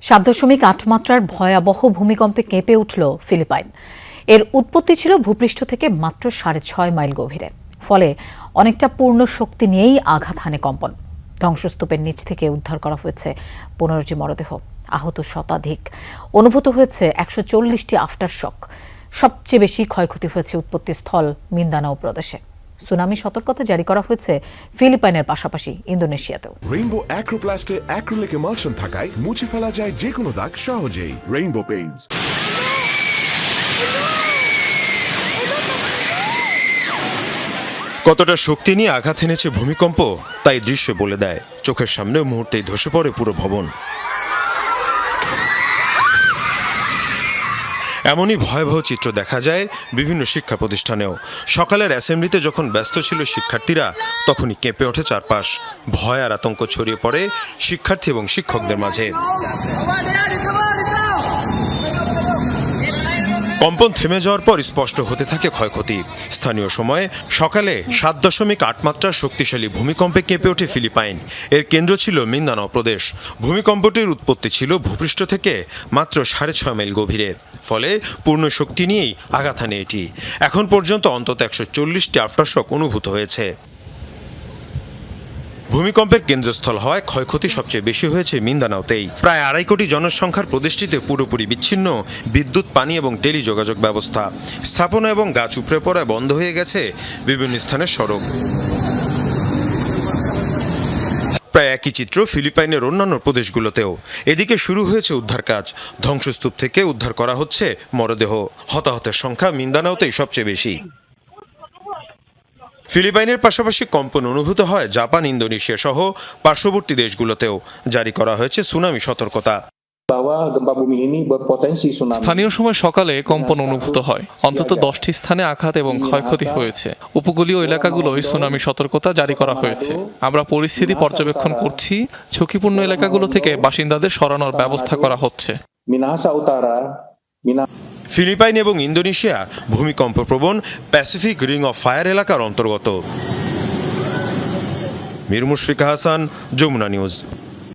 7.8 মাত্রার ভয়াবহ ভূমিকম্পে কেঁপে উঠল ফিলিপাইন। এর উৎপত্তি ছিল ভূপৃষ্ঠ থেকে মাত্র 6.5 মাইল গভীরে। ফলে অনেকটা পূর্ণ শক্তি নিয়েই আঘাত হানে কম্পন। ধ্বংসস্তূপের নিচ থেকে উদ্ধার করা হয়েছে 15টি মরদেহ, আহত শতাধিক। অনুভূত হয়েছে 140টি আফটার শক। সবচেয়ে বেশি ক্ষয়ক্ষতি হয়েছে উৎপত্তিস্থল মিন্দানাও প্রদেশে। সুনামি সতর্কতা জারি করা হয়েছে ফিলিপাইনের পাশাপাশি ইন্দোনেশিয়াতেও। রেইনবো অ্যাক্রোপ্লাস্টে অ্যাক্রিলিক এমালশন থাকায় মুছে ফেলা যায় যে কোনো দাগ সহজেই। Rainbow Paints. কতটা শক্তি নিয়ে আঘাত এনেছে ভূমিকম্প তাই দৃশ্য বলে দেয়। চোখের সামনে মুহূর্তেই ধসে পড়ে পুরো ভবন। এমনই ভয়াবহ চিত্র দেখা যায় বিভিন্ন শিক্ষা প্রতিষ্ঠানেও। সকালের অ্যাসেম্বলিতে যখন ব্যস্ত ছিল শিক্ষার্থীরা, তখনই কেঁপে ওঠে চারপাশ। ভয় আর আতঙ্ক ছড়িয়ে পড়ে শিক্ষার্থী এবং শিক্ষকদের মাঝে। কম্পন থেমে যাওয়ার পর স্পষ্ট হতে থাকে ক্ষয়ক্ষতি। স্থানীয় সময়ে সকালে 7.8 মাত্রার শক্তিশালী ভূমিকম্পে কেঁপে ওঠে ফিলিপাইন। এর কেন্দ্র ছিল মিন্দানাও প্রদেশ। ভূমিকম্পটির উৎপত্তি ছিল ভূপৃষ্ঠ থেকে মাত্র 6.5 মাইল গভীরে। ফলে পূর্ণ শক্তি নিয়েই আঘাত হানে এটি। এখন পর্যন্ত অন্তত 140টি আফটারশক অনুভূত হয়েছে। ভূমিকম্পের কেন্দ্রস্থল হওয়ায় ক্ষয়ক্ষতি সবচেয়ে বেশি হয়েছে মিন্দানাওতেই। প্রায় 2.5 কোটি জনসংখ্যার প্রদেশটিতে পুরোপুরি বিচ্ছিন্ন বিদ্যুৎ, পানি এবং টেলিযোগাযোগ ব্যবস্থা। স্থাপনা এবং গাছ উপড়ে পড়ায় বন্ধ হয়ে গেছে বিভিন্ন স্থানের সড়ক। প্রায় একই চিত্র ফিলিপাইনের অন্যান্য প্রদেশগুলোতেও। এদিকে শুরু হয়েছে উদ্ধার কাজ। ধ্বংসস্তূপ থেকে উদ্ধার করা হচ্ছে মরদেহ। হতাহতের সংখ্যা মিন্দানাওতেই সবচেয়ে বেশি। ফিলিপাইনের পাশাপাশি কম্পন অনুভূত হয় জাপান, ইন্দোনেশিয়া সহ পার্শ্ববর্তী দেশগুলোতেও। জারি করা হয়েছে সুনামি সতর্কতা। স্থানীয় সময় সকালে কম্পন অনুভূত হয়। অন্তত 10টি স্থানে আঘাত এবং ক্ষয়ক্ষতি হয়েছে। উপকূলীয় এলাকাগুলোয় সুনামি সতর্কতা জারি করা হয়েছে। আমরা পরিস্থিতি পর্যবেক্ষণ করছি। ঝুঁকিপূর্ণ এলাকাগুলো থেকে বাসিন্দাদের সরানোর ব্যবস্থা করা হচ্ছে। ফিলিপাইন এবং ইন্দোনেশিয়া ভূমিকম্প প্রবণ প্যাসিফিক রিং অফ ফায়ার এলাকার অন্তর্গত। মীর মুশফিকা হাসান, যমুনা নিউজ।